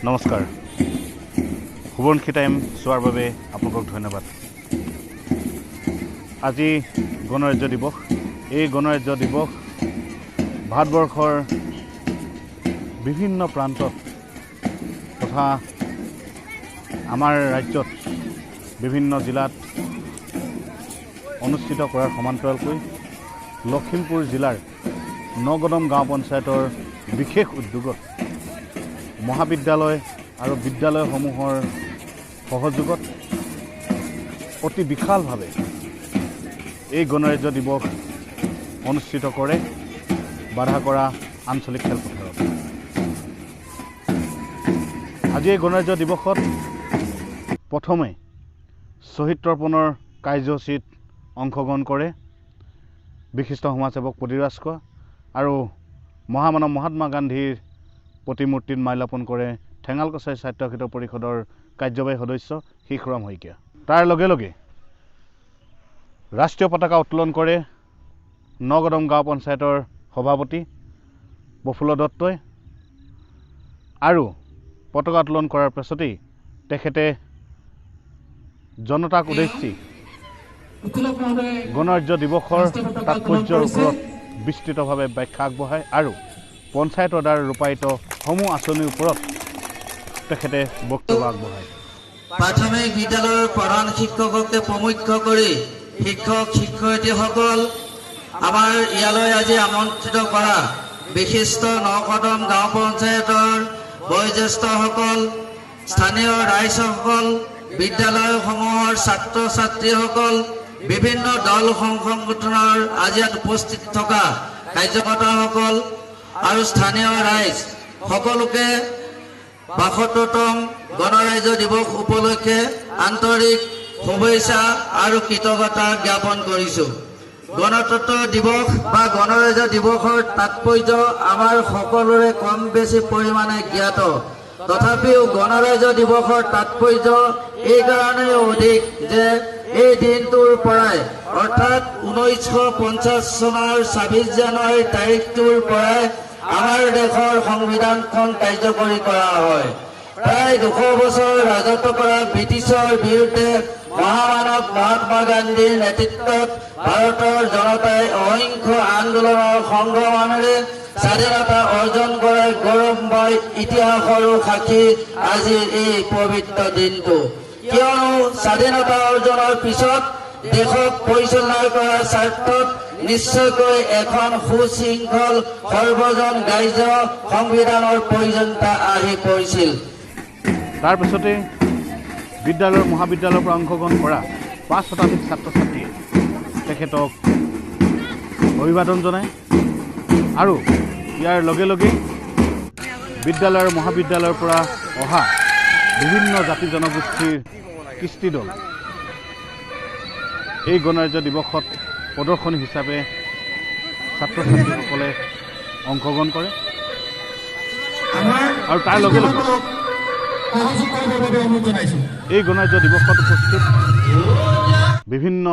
নমস্কাৰ সুবৰ্ণখী টাইম চোৱাৰ বাবে আপোনালোকক ধন্যবাদ। আজি গণৰাজ্য দিৱস। এই গণৰাজ্য দিৱস ভাৰতবৰ্ষৰ বিভিন্ন প্ৰান্তত তথা আমাৰ ৰাজ্যত বিভিন্ন জিলাত অনুষ্ঠিত কৰাৰ সমান্তৰালকৈ লখিমপুৰ জিলাৰ নগদম গাঁও পঞ্চায়তৰ বিশেষ উদ্যোগত মহাবিদ্যালয় আৰু বিদ্যালয়সমূহৰ সহযোগত অতি বিশালভাৱে এই গণৰাজ্য দিৱস অনুষ্ঠিত কৰে বাধা কৰা আঞ্চলিক খেলপথাৰত। আজি এই গণৰাজ্য দিৱসত প্ৰথমে শ্বহীদ তৰ্পণৰ কাৰ্যসূচীত অংশগ্ৰহণ কৰে বিশিষ্ট সমাজসেৱক প্ৰতিৰাজ কোৱা আৰু মহামানৱ মহাত্মা গান্ধীৰ প্ৰতিমূৰ্তিত মাল্যাৰ্পণ কৰে ঠেঙাল কছাৰী স্বায়ত্তশাসিত পৰিষদৰ কাৰ্যবাহী সদস্য শিশুৰাম শইকীয়া। তাৰ লগে লগে ৰাষ্ট্ৰীয় পতাকা উত্তোলন কৰে নগদম গাঁও পঞ্চায়তৰ সভাপতি প্ৰফুল্ল দত্তই আৰু পতাকা উত্তোলন কৰাৰ পাছতেই তেখেতে জনতাক উদ্দেশ্যি গণৰাজ্য দিৱসৰ তাৎপৰ্যৰ ওপৰত বিস্তৃতভাৱে ব্যাখ্যা আগবঢ়ায় আৰু পঞ্চায়তৰ দ্বাৰা ৰূপায়িত সমূহ আঁচনিৰ ওপৰত তেখেতে বক্তব্য আগবঢ়ায়। প্ৰাথমিক বিদ্যালয়ৰ প্ৰধান শিক্ষককে প্ৰমুখ্য কৰি শিক্ষক শিক্ষয়িত্ৰীসকল আমাৰ ইয়ালৈ আজি আমন্ত্ৰিত কৰা বিশিষ্ট নগদম গাঁও পঞ্চায়তৰ বয়োজ্যেষ্ঠসকল, স্থানীয় ৰাইজসকল, বিদ্যালয়সমূহৰ ছাত্ৰ ছাত্ৰীসকল, বিভিন্ন দল সংগঠনৰ আজি ইয়াত উপস্থিত থকা কাৰ্যকৰ্তাসকল আৰু স্থানীয় ৰাইজ সকলোকে ৭২তম গণৰাজ্য দিৱস উপলক্ষে আন্তৰিক শুভেচ্ছা আৰু কৃতজ্ঞতা জ্ঞাপন কৰিছোঁ। গণতন্ত্ৰ দিৱস বা গণৰাজ্য দিৱসৰ তাৎপৰ্য আমাৰ সকলোৰে কম বেছি পৰিমাণে জ্ঞাত। তথাপিও গণৰাজ্য দিৱসৰ তাৎপৰ্য এইকাৰণে অধিক যে এই দিনটোৰ পৰাই অৰ্থাৎ 1950 চনৰ ২৬ জানুৱাৰী তাৰিখটোৰ পৰাই আমাৰ দেশৰ সংবিধানখন কাৰ্যকৰী কৰা হয়। প্ৰায় ২০০ বছৰ ৰাজত্ব কৰা ব্ৰিটিছৰ বিৰুদ্ধে মহামানৱ মহাত্মা গান্ধীৰ নেতৃত্বত ভাৰতৰ জনতাই অহিংস আন্দোলনৰ সংগ্ৰামেৰে স্বাধীনতা অৰ্জন কৰাৰ গৌৰৱময় ইতিহাসৰো সাক্ষী আজিৰ এই পবিত্ৰ দিনটো। কিয়নো স্বাধীনতা অৰ্জনৰ পিছত দেশক পৰিচালনা কৰাৰ স্বাৰ্থত নিশ্চয়কৈ এখন সুশৃংখল সৰ্বজন গ্ৰাহ্য সংবিধানৰ প্ৰয়োজনীয়তা আহি পৰিছিল। তাৰপিছতে বিদ্যালয়ৰ মহাবিদ্যালয়ৰ পৰা অংশগ্ৰহণ কৰা ৫ শতাধিক ছাত্ৰ ছাত্ৰীয়ে তেখেতক অভিবাদন জনায় আৰু ইয়াৰ লগে লগে বিদ্যালয় আৰু মহাবিদ্যালয়ৰ পৰা অহা বিভিন্ন জাতি জনগোষ্ঠীৰ কৃষ্টি দল এই গণৰাজ্য দিৱসত প্ৰদৰ্শনী হিচাপে ছাত্ৰ ছাত্ৰীসকলে অংশগ্ৰহণ কৰে আৰু তাৰ লগে লগে এই গণৰাজ্য দিৱসত উপস্থিত বিভিন্ন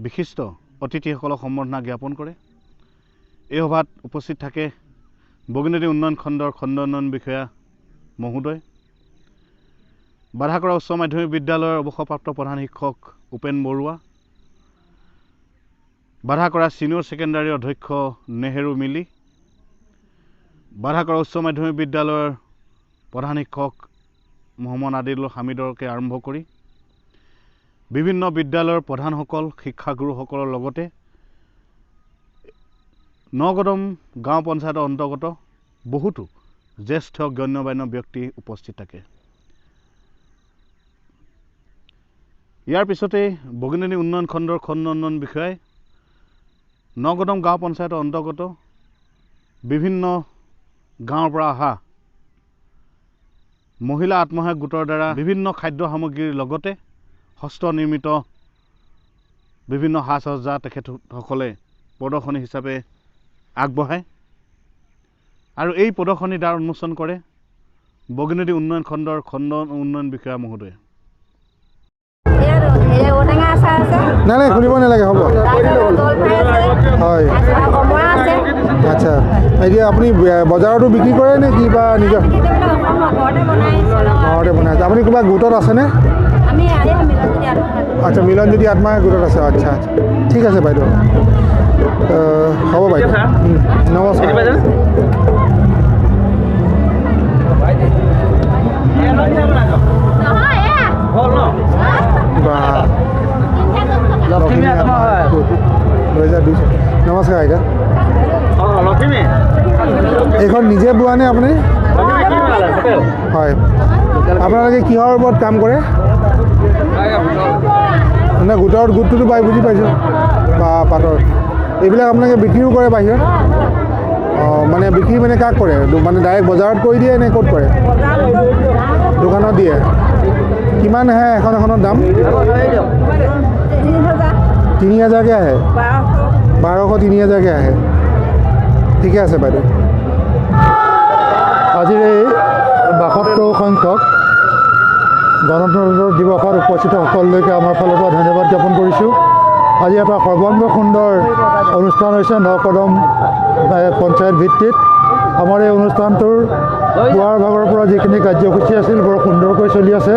বিশিষ্ট অতিথিসকলক সম্বৰ্ধনা জ্ঞাপন কৰে। এই সভাত উপস্থিত থাকে বগীনদী উন্নয়ন খণ্ডৰ খণ্ড উন্নয়ন বিষয়া মহোদয়, বাধাকৰা উচ্চ মাধ্যমিক বিদ্যালয়ৰ অৱসৰপ্ৰাপ্ত প্ৰধান শিক্ষক উপেন বৰুৱা, বাধাকৰা ছিনিয়ৰ ছেকেণ্ডাৰী অধ্যক্ষ নেহেৰু মিলি, বাধাকৰা উচ্চ মাধ্যমিক বিদ্যালয়ৰ প্ৰধান শিক্ষক মহম্মদ আদিল হামিদৰকে আৰম্ভ কৰি বিভিন্ন বিদ্যালয়ৰ প্ৰধানসকল, শিক্ষাগুৰুসকলৰ লগতে নগদম গাঁও পঞ্চায়তৰ অন্তৰ্গত বহুতো জ্যেষ্ঠ গণ্যমান্য ব্যক্তি উপস্থিত থাকে। ইয়াৰ পিছতে বগীনদী উন্নয়ন খণ্ডৰ খণ্ড উন্নয়ন বিষয়াই নগদম গাঁও পঞ্চায়তৰ অন্তৰ্গত বিভিন্ন গাঁৱৰ পৰা অহা মহিলা আত্মসহায়ক গোটৰ দ্বাৰা বিভিন্ন খাদ্য সামগ্ৰীৰ লগতে হস্তনিৰ্মিত বিভিন্ন সাজ সজ্জা তেখেতসকলে প্ৰদৰ্শনী হিচাপে আগবঢ়ায় আৰু এই প্ৰদৰ্শনী দ্বাৰ উন্মোচন কৰে বগীনদী উন্নয়ন খণ্ডৰ খণ্ড উন্নয়ন বিষয়া মহোদয়ে। নাই খুলিব নালাগে হ'ব হয় আচ্ছা এতিয়া আপুনি বজাৰতো বিক্ৰী কৰে নে কিবা নিজৰ ঘৰতে বনাই আপুনি কিবা গোটত আছেনে আচ্ছা মিলনজ্যোতি আত্মাৰ গোটত আছে আচ্ছা আচ্ছা ঠিক আছে বাইদেউ হ'ব বাইদেউ নমস্কাৰ নমস্কাৰ আইতা এইখন নিজে বোৱা নে আপুনি হয় আপোনালোকে কিহৰ ওপৰত কাম কৰে মানে গোটটোতো পাই বুজি পাইছোঁ বা পাতৰ এইবিলাক আপোনালোকে বিক্ৰীও কৰে বাহিৰত অঁ মানে বিক্ৰী মানে কাক কৰে মানে ডাইৰেক্ট বজাৰত কৰি দিয়ে নে ক'ত কৰে দোকানত দিয়ে কিমান আহে এখনৰ দাম 3000কৈ আহে 1200 3000কৈ আহে ঠিকে আছে বাইদেউ আজিৰ এই 72 সংখ্যক গণতন্ত্ৰ দিৱসত উপস্থিত সকলোলৈকে আমাৰ ফালৰ পৰা ধন্যবাদ জ্ঞাপন কৰিছোঁ আজি এটা সৰ্বাংগ সুন্দৰ অনুষ্ঠান হৈছে নকদম পঞ্চায়ত ভিত্তিত আমাৰ এই অনুষ্ঠানটোৰ পুৱাৰ ভাগৰ পৰা যিখিনি কাৰ্যসূচী আছিল বৰ সুন্দৰকৈ চলি আছে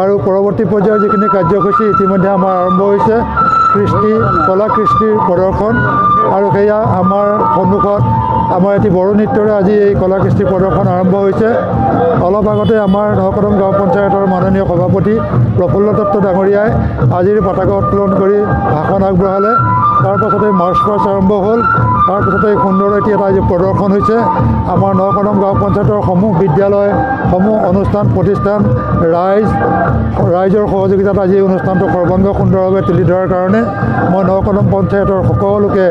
আৰু পৰৱৰ্তী পৰ্যায়ৰ যিখিনি কাৰ্যসূচী ইতিমধ্যে আমাৰ আৰম্ভ হৈছে কলা কৃষ্টিৰ প্ৰদৰ্শন আৰু সেয়া আমাৰ সন্মুখত আমাৰ এটি বড়ো নৃত্যৰে আজি এই কলা কৃষ্টিৰ প্ৰদৰ্শন আৰম্ভ হৈছে অলপ আগতে আমাৰ নকদম গাঁও পঞ্চায়তৰ মাননীয় সভাপতি প্ৰফুল্ল দত্ত ডাঙৰীয়াই আজিৰ পতাকা উত্তোলন কৰি ভাষণ আগবঢ়ালে তাৰ পাছতে মাৰ্চ পাষ্ট আৰম্ভ হ'ল তাৰ পাছতে সুন্দৰ এটি এটা আজি প্ৰদৰ্শন হৈছে আমাৰ নকদম গাঁও পঞ্চায়তৰ সমূহ বিদ্যালয় সমূহ অনুষ্ঠান প্ৰতিষ্ঠান ৰাইজৰ সহযোগিতাত আজি অনুষ্ঠানটো সৰ্বাংগ সুন্দৰভাৱে তুলি ধৰাৰ কাৰণে মই নকদম পঞ্চায়তৰ সকলোকে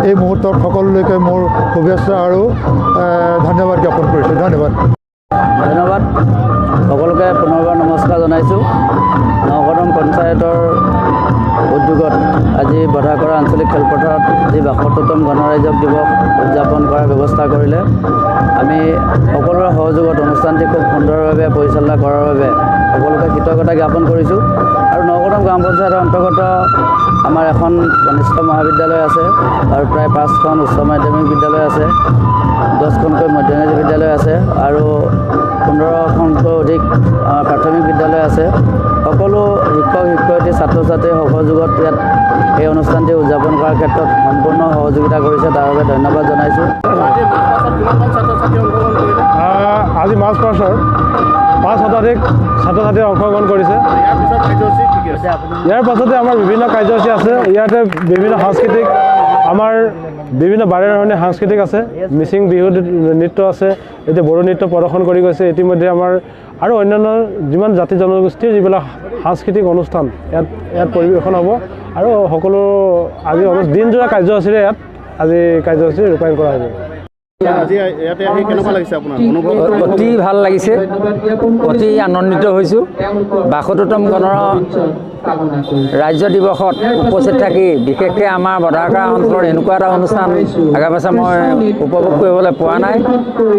এই মুহূৰ্তত সকলোলৈকে মোৰ শুভেচ্ছা আৰু ধন্যবাদ জ্ঞাপন কৰিছোঁ ধন্যবাদ সকলোকে পুনৰবাৰ নমস্কাৰ জনাইছোঁ নকদম পঞ্চায়তৰ উদ্যোগত আজি বধাকৰা আঞ্চলিক খেলপথাৰত যি 72তম গণৰাজ্যক দিৱস উদযাপন কৰাৰ ব্যৱস্থা কৰিলে আমি সকলোৰে সহযোগত অনুষ্ঠানটি খুব সুন্দৰভাৱে পৰিচালনা কৰাৰ বাবে সকলোকে কৃতজ্ঞতা জ্ঞাপন কৰিছোঁ আৰু নকদম গাঁও পঞ্চায়তৰ অন্তৰ্গত আমাৰ এখন কনিষ্ঠ মহাবিদ্যালয় আছে আৰু প্ৰায় 5খন উচ্চ মাধ্যমিক বিদ্যালয় আছে 10খনকৈ মধ্যমীয়া বিদ্যালয় আছে আৰু 15খনতকৈ অধিক প্ৰাথমিক বিদ্যালয় আছে সকলো শিক্ষক শিক্ষয়িত্ৰী ছাত্ৰ ছাত্ৰীৰ সহযোগত ইয়াত এই অনুষ্ঠানটি উদযাপন কৰাৰ ক্ষেত্ৰত সম্পূৰ্ণ সহযোগিতা কৰিছে তাৰ বাবে ধন্যবাদ জনাইছোঁ আজি মাৰ্চ পাষ্টৰ 5 শতাধিক ছাত্ৰ ছাত্ৰীয়ে অংশগ্ৰহণ কৰিছে ইয়াৰ পাছতে আমাৰ বিভিন্ন কাৰ্যসূচী আছে ইয়াতে বিভিন্ন সাংস্কৃতিক আমাৰ বিভিন্ন বাৰেৰহণীয়া সাংস্কৃতিক আছে মিচিং বিহু নৃত্য আছে এতিয়া বড়ো নৃত্য প্ৰদৰ্শন কৰি গৈছে ইতিমধ্যে আমাৰ আৰু অন্যান্য যিমান জাতি জনগোষ্ঠীৰ যিবিলাক সাংস্কৃতিক অনুষ্ঠান ইয়াত পৰিৱেশন হ'ব আৰু সকলো আজি দিনজোৰা কাৰ্যসূচীৰে ইয়াত আজি কাৰ্যসূচী ৰূপায়ণ কৰা হ'ব অতি ভাল লাগিছে অতি আনন্দিত হৈছোঁ 72তম ৰাজ্য দিৱসত উপস্থিত থাকি বিশেষকৈ আমাৰ বধাকৰা অঞ্চলৰ এনেকুৱা এটা অনুষ্ঠান আগে পাছে মই উপভোগ কৰিবলৈ পোৱা নাই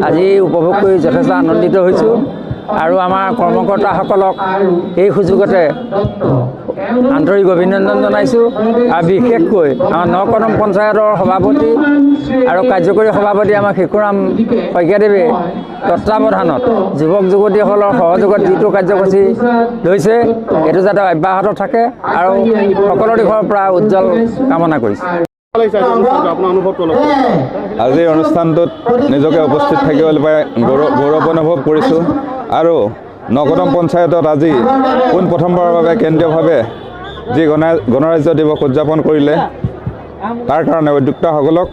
আজি উপভোগ কৰি যথেষ্ট আনন্দিত হৈছোঁ আৰু আমাৰ কৰ্মকৰ্তাসকলক এই সুযোগতে আন্তৰিক অভিনন্দন জনাইছোঁ আৰু বিশেষকৈ আমাৰ নকদম পঞ্চায়তৰ সভাপতি আৰু কাৰ্যকৰী সভাপতি আমাৰ শিশুৰাম শইকীয়াদেৱে তত্ত্বাৱধানত যুৱক যুৱতীসকলৰ সহযোগত যিটো কাৰ্যসূচী লৈছে এইটো যাতে অব্যাহত থাকে আৰু সকলো দিশৰ পৰা উজ্জ্বল কামনা কৰিছোঁ আজিৰ অনুষ্ঠানটোত নিজকে উপস্থিত থাকিবলৈ পাই গৌৰৱ অনুভৱ কৰিছোঁ আৰু নকদম পঞ্চায়তত আজি পোনপ্ৰথমবাৰৰ বাবে কেন্দ্ৰীয়ভাৱে যি গণৰাজ্য দিৱস উদযাপন কৰিলে তাৰ কাৰণে উদ্যোক্তাসকলক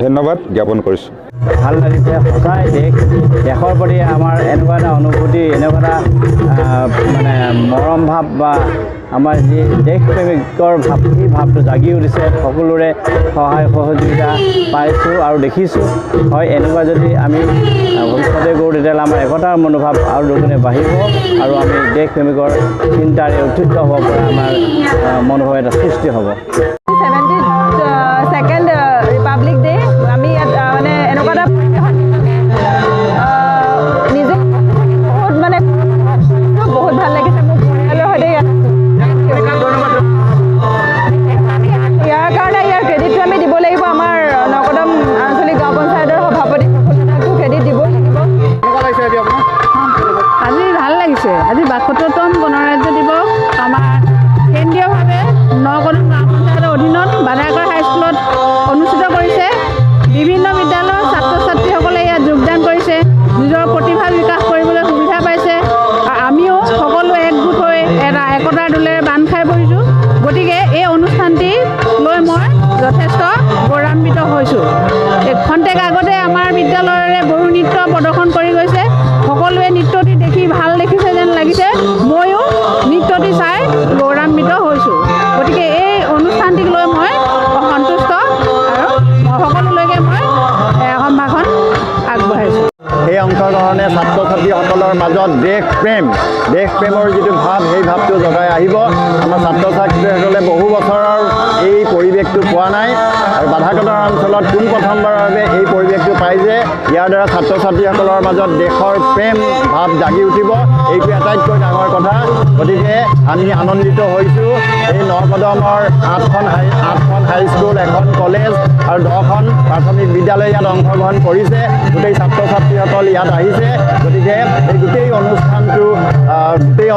ধন্যবাদ জ্ঞাপন কৰিছোঁ ভাল লাগিছে সঁচাই দেশৰ প্ৰতি আমাৰ এনেকুৱা এটা অনুভূতি এনেকুৱা এটা মানে মৰম ভাৱ বা আমাৰ যি দেশপ্ৰেমিকৰ ভাৱ সেই ভাৱটো জাগি উঠিছে সকলোৰে সহায় সহযোগিতা পাইছোঁ আৰু দেখিছোঁ হয় এনেকুৱা যদি আমি ভৱিষ্যতে কৰোঁ তেতিয়াহ'লে আমাৰ একতাৰ মনোভাৱ আৰু দুগুণে বাঢ়িব আৰু আমি দেশপ্ৰেমিকৰ চিন্তাৰে উত্থিত হ'ব পৰা আমাৰ মনোভাৱ এটা সৃষ্টি হ'ব 72nd ৰিপাব্লিক ডে আমি ইয়াত মানে এনেকুৱা এটা নিজে বহুত মানে বহুত ভাল লাগিছে মোৰ পৰিয়ালৰ সৈতে ইয়াৰ কাৰণে ইয়াৰ ক্ৰেডিটটো আমি দিব লাগিব আমাৰ নকদম প্ৰদৰ্শন কৰি গৈছে। সকলোৱে নৃত্যটি দেখি ভাল দেখিছে যেন লাগিছে। ময়ো নৃত্যটি চাই গৌৰৱান্বিত হৈছোঁ। গতিকে এই অনুষ্ঠানটিক লৈ মই সন্তুষ্ট আৰু সকলোলৈকে মই সম্ভাষণ আগবঢ়াইছোঁ। এই অংশগ্ৰহণে ছাত্ৰ ছাত্ৰীসকলৰ মাজত দেশ প্ৰেমৰ যিটো ভাৱ, সেই ভাৱটো জগাই আহিব। আমাৰ ছাত্ৰ ছাত্ৰীসকলে বহু বছৰৰ এই পৰিৱেশটো পোৱা নাই আৰু বাধাকটৰ অঞ্চলত পোনপ্ৰথমবাৰৰ বাবে এই পৰিৱেশটো পাই যে ইয়াৰ দ্বাৰা ছাত্ৰ ছাত্ৰীসকলৰ মাজত দেশৰ প্ৰেম ভাৱ জাগি উঠিব, এইটো আটাইতকৈ ডাঙৰ কথা। গতিকে আমি আনন্দিত হৈছোঁ। এই নকদমৰ 8খন হাইস্কুল, 1খন কলেজ আৰু 10খন প্ৰাথমিক বিদ্যালয় ইয়াত অংশগ্ৰহণ কৰিছে। গোটেই ছাত্ৰ ছাত্ৰীসকল ইয়াত আহিছে। গতিকে এই গোটেই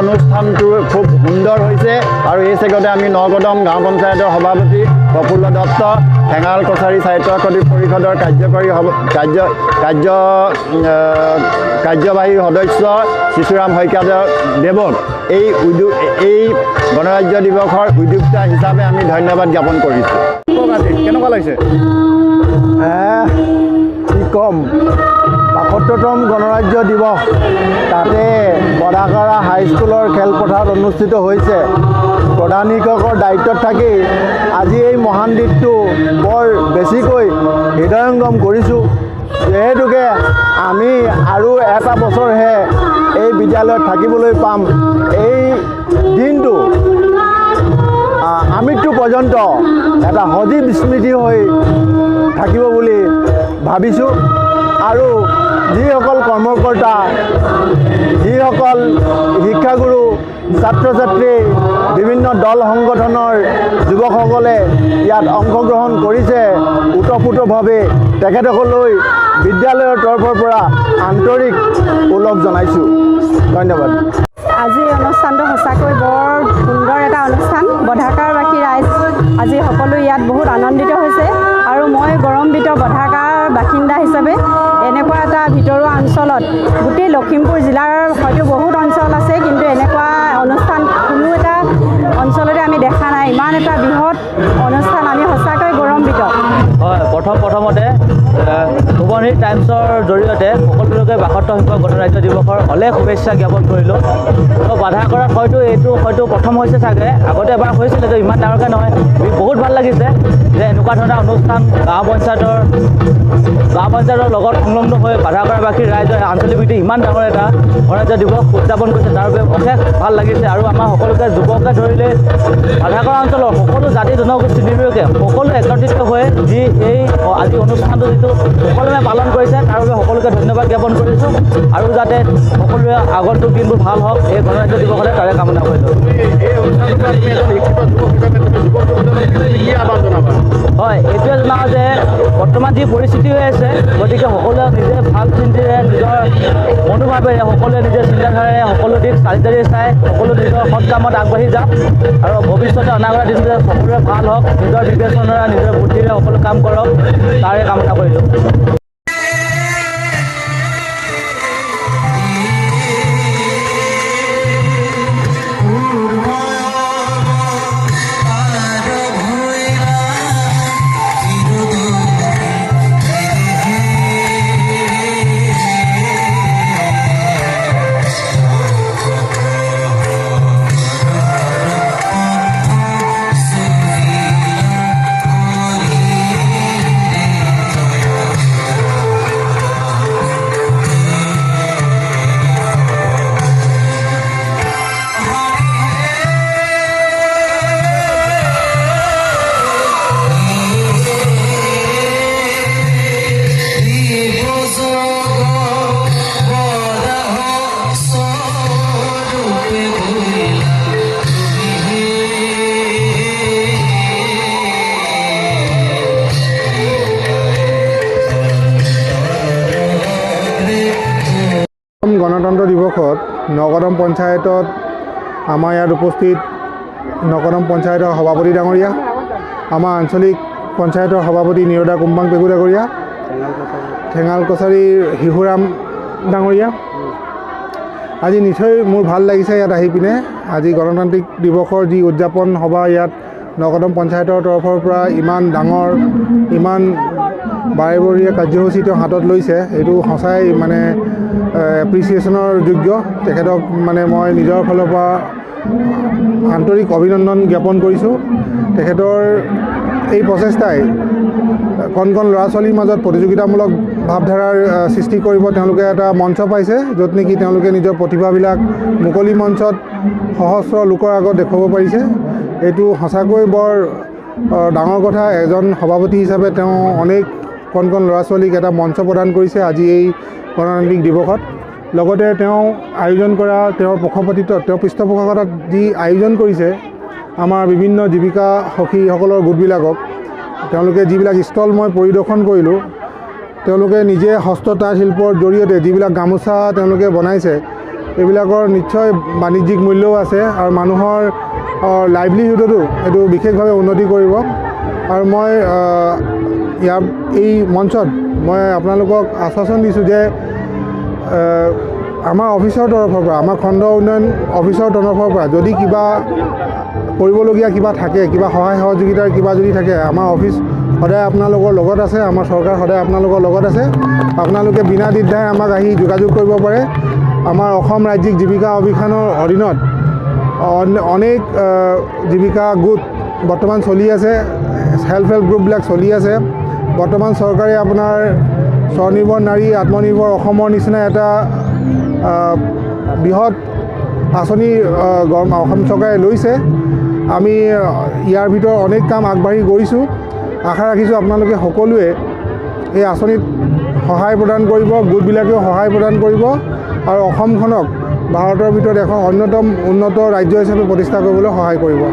অনুষ্ঠানটো খুব সুন্দৰ হৈছে। আৰু এই চেগতে আমি নকদম গাঁও পঞ্চায়তৰ সভাপতি প্ৰফুল্ল দত্ত, ঠেঙাল কছাৰী সাহিত্য পৰিষদৰ কাৰ্যবাহী সদস্য শিশুৰাম শইকীয়াদেৱক এই গণৰাজ্য দিৱসৰ উদ্যোক্তা হিচাপে আমি ধন্যবাদ জ্ঞাপন কৰিছোঁ। কেনেকুৱা লাগিছে? কি ক'ম, ৭২তম গণৰাজ্য দিৱস তাতে বদাকাৰা হাইস্কুলৰ খেলপথাৰত অনুষ্ঠিত হৈছে। প্ৰধান শিক্ষকৰ দায়িত্বত থাকি আজি এই মহান দিনটো বৰ বেছিকৈ হৃদয়ংগম কৰিছোঁ। যিহেতুকে আমি আৰু এটা বছৰহে এই বিদ্যালয়ত থাকিবলৈ পাম। এই দিনটো আমৃত্যু পৰ্যন্ত এটা সজীৱ স্মৃতি হৈ থাকিব বুলি ভাবিছোঁ। আৰু যিসকল কৰ্মকৰ্তা, যিসকল শিক্ষাগুৰু, ছাত্ৰ ছাত্ৰী, বিভিন্ন দল সংগঠনৰ যুৱকসকলে ইয়াত অংশগ্ৰহণ কৰিছে, ওতঃপ্ৰোতভাৱে তেখেতসকললৈ বিদ্যালয়ৰ তৰফৰ পৰা আন্তৰিক ওলগ জনাইছোঁ। ধন্যবাদ। আজি অনুষ্ঠানটো সঁচাকৈ বৰ সুন্দৰ এটা অনুষ্ঠান। বধাকাৰবাসী ৰাইজ আজি সকলো ইয়াত বহুত আনন্দিত হৈছে আৰু মই গৌৰৱান্বিত বধাকাৰ বাসিন্দা হিচাপে। এনেকুৱা এটা ভিতৰুৱা অঞ্চলত, গোটেই লখিমপুৰ জিলাৰ হয়তো বহুত অঞ্চল আছে, কিন্তু এনেকুৱা অনুষ্ঠান কোনো এটা অঞ্চলতে আমি দেখা নাই। ইমান এটা বৃহৎ অনুষ্ঠান, আমি সঁচাকৈ গৌৰৱান্বিত। হয়, প্ৰথমতে সোৱণশিৰি টাইমছৰ জৰিয়তে সকলোকে ৭২তম গণৰাজ্য দিৱসৰ অলেখ শুভেচ্ছা জ্ঞাপন কৰিলোঁ। তো বাধাকৰাত এইটো প্ৰথম হৈছে চাগে, আগতে এবাৰ হৈছিলে, তো ইমান ডাঙৰকৈ নহয়। বহুত ভাল লাগিছে যে এনেকুৱা ধৰণৰ অনুষ্ঠান গাঁও পঞ্চায়তৰ লগত সংলগ্ন হৈ বাধাকৰাবাসী ৰাইজৰ আঞ্চলিক ভিত্তিত ইমান ডাঙৰ এটা গণৰাজ্য দিৱস উদযাপন কৰিছে, তাৰ বাবে অশেষ ভাল লাগিছে। আৰু আমাৰ সকলোকে যুৱকে ধৰিলে বাধাকৰা অঞ্চলৰ সকলো জাতি জনগোষ্ঠী নিৰ্বিশেষে সকলো একত্ৰিত হৈ যি এই আজি অনুষ্ঠানটো যিটো সকলোৱে পালন কৰিছে, তাৰ বাবে সকলোকে ধন্যবাদ জ্ঞাপন কৰিছোঁ। আৰু যাতে সকলোৱে আগন্তুক দিনবোৰ ভাল হওক, এই গণৰাজ্য দিৱসতে তাৰে কামনা কৰিলোঁ। হয়, এইটোৱে জনাওঁ যে বৰ্তমান যি পৰিস্থিতি হৈ আছে, গতিকে সকলোৱে নিজে ভাল চিন্তিৰে, নিজৰ মনোভাৱেৰে, সকলোৱে নিজৰ চিন্তাধাৰাৰে সকলো দিশ চালি জাৰি চাই সকলো নিজৰ সৎ কামত আগবাঢ়ি যাওক আৰু ভৱিষ্যতে অনাগত দিনটোতে সকলোৰে ভাল হওক, নিজৰ বিবেচনাৰে, নিজৰ বুদ্ধিৰে সকলো কাম কৰক, তাৰে কামনা কৰিলোঁ। গণতন্ত্ৰ দিৱসত নকদম পঞ্চায়তত আমাৰ ইয়াত উপস্থিত নকদম পঞ্চায়তৰ সভাপতি ডাঙৰীয়া, আমাৰ আঞ্চলিক পঞ্চায়তৰ সভাপতি নিৰদা কুম্বাং পেগু ডাঙৰীয়া, ঠেঙাল কছাৰীৰ শিশুৰাম ডাঙৰীয়া। আজি নিশ্চয় মোৰ ভাল লাগিছে ইয়াত আহি পিনে। আজি গণতান্ত্ৰিক দিৱসৰ যি উদযাপন সভা ইয়াত নকদম পঞ্চায়তৰ তৰফৰ পৰা ইমান ডাঙৰ, ইমান বাৰেবৰীয়া কাৰ্যসূচী তেওঁ হাতত লৈছে এইটো সঁচাই মানে এপ্ৰিচিয়েশ্যনৰ যোগ্য। তেখেতক মানে মই নিজৰ ফালৰ পৰা আন্তৰিক অভিনন্দন জ্ঞাপন কৰিছোঁ। তেখেতৰ এই প্ৰচেষ্টাই কণ কণ ল'ৰা ছোৱালীৰ মাজত প্ৰতিযোগিতামূলক ভাৱধাৰাৰ সৃষ্টি কৰিব। তেওঁলোকে এটা মঞ্চ পাইছে য'ত নেকি তেওঁলোকে নিজৰ প্ৰতিভাবিলাক মুকলি মঞ্চত সহস্ৰ লোকৰ আগত দেখুৱাব পাৰিছে। এইটো সঁচাকৈ বৰ ডাঙৰ কথা। এজন সভাপতি হিচাপে তেওঁ অনেক কণ কণ ল'ৰা ছোৱালীক এটা মঞ্চ প্ৰদান কৰিছে আজি এই গণতান্ত্ৰিক দিৱসত। লগতে তেওঁ আয়োজন কৰা তেওঁৰ পক্ষপাতিত্বত তেওঁৰ পৃষ্ঠপোষকতাত যি আয়োজন কৰিছে আমাৰ বিভিন্ন জীৱিকা সখীসকলৰ গোটবিলাকক, তেওঁলোকে যিবিলাক ষ্টল মই পৰিদৰ্শন কৰিলোঁ, তেওঁলোকে নিজে হস্ত তাঁত শিল্পৰ জৰিয়তে যিবিলাক গামোচা তেওঁলোকে বনাইছে এইবিলাকৰ নিশ্চয় বাণিজ্যিক মূল্যও আছে আৰু মানুহৰ লাইভলিহুডতো এইটো বিশেষভাৱে উন্নতি কৰিব। আৰু মই এই মঞ্চত মই আপোনালোকক আশ্বাসন দিছোঁ যে আমাৰ অফিচৰ তৰফৰ পৰা, আমাৰ খণ্ড উন্নয়ন অফিচৰ তৰফৰ পৰা যদি কিবা কৰিবলগীয়া কিবা থাকে, কিবা সহায় সহযোগিতাৰ কিবা যদি থাকে, আমাৰ অফিচ সদায় আপোনালোকৰ লগত আছে, আমাৰ চৰকাৰ সদায় আপোনালোকৰ লগত আছে। আপোনালোকে বিনা দ্বিধাই আমাক আহি যোগাযোগ কৰিব পাৰে। আমাৰ অসম ৰাজ্যিক জীৱিকা অভিযানৰ অধীনত অনেক জীৱিকা গোট বৰ্তমান চলি আছে, সেল্ফ হেল্প গ্ৰুপবিলাক চলি আছে। বৰ্তমান চৰকাৰে আপোনাৰ স্বনিৰ্ভৰ নাৰী আত্মনিৰ্ভৰ অসমৰ নিচিনা এটা বৃহৎ আঁচনি অসম চৰকাৰে লৈছে। আমি ইয়াৰ ভিতৰত অনেক কাম আগবাঢ়ি গৈছোঁ। আশা ৰাখিছোঁ আপোনালোকে সকলোৱে এই আঁচনিত সহায় প্ৰদান কৰিব, গোটবিলাকেও সহায় প্ৰদান কৰিব আৰু অসমখনক ভাৰতৰ ভিতৰত এখন অন্যতম উন্নত ৰাজ্য হিচাপে প্ৰতিষ্ঠা কৰিবলৈ সহায় কৰিব।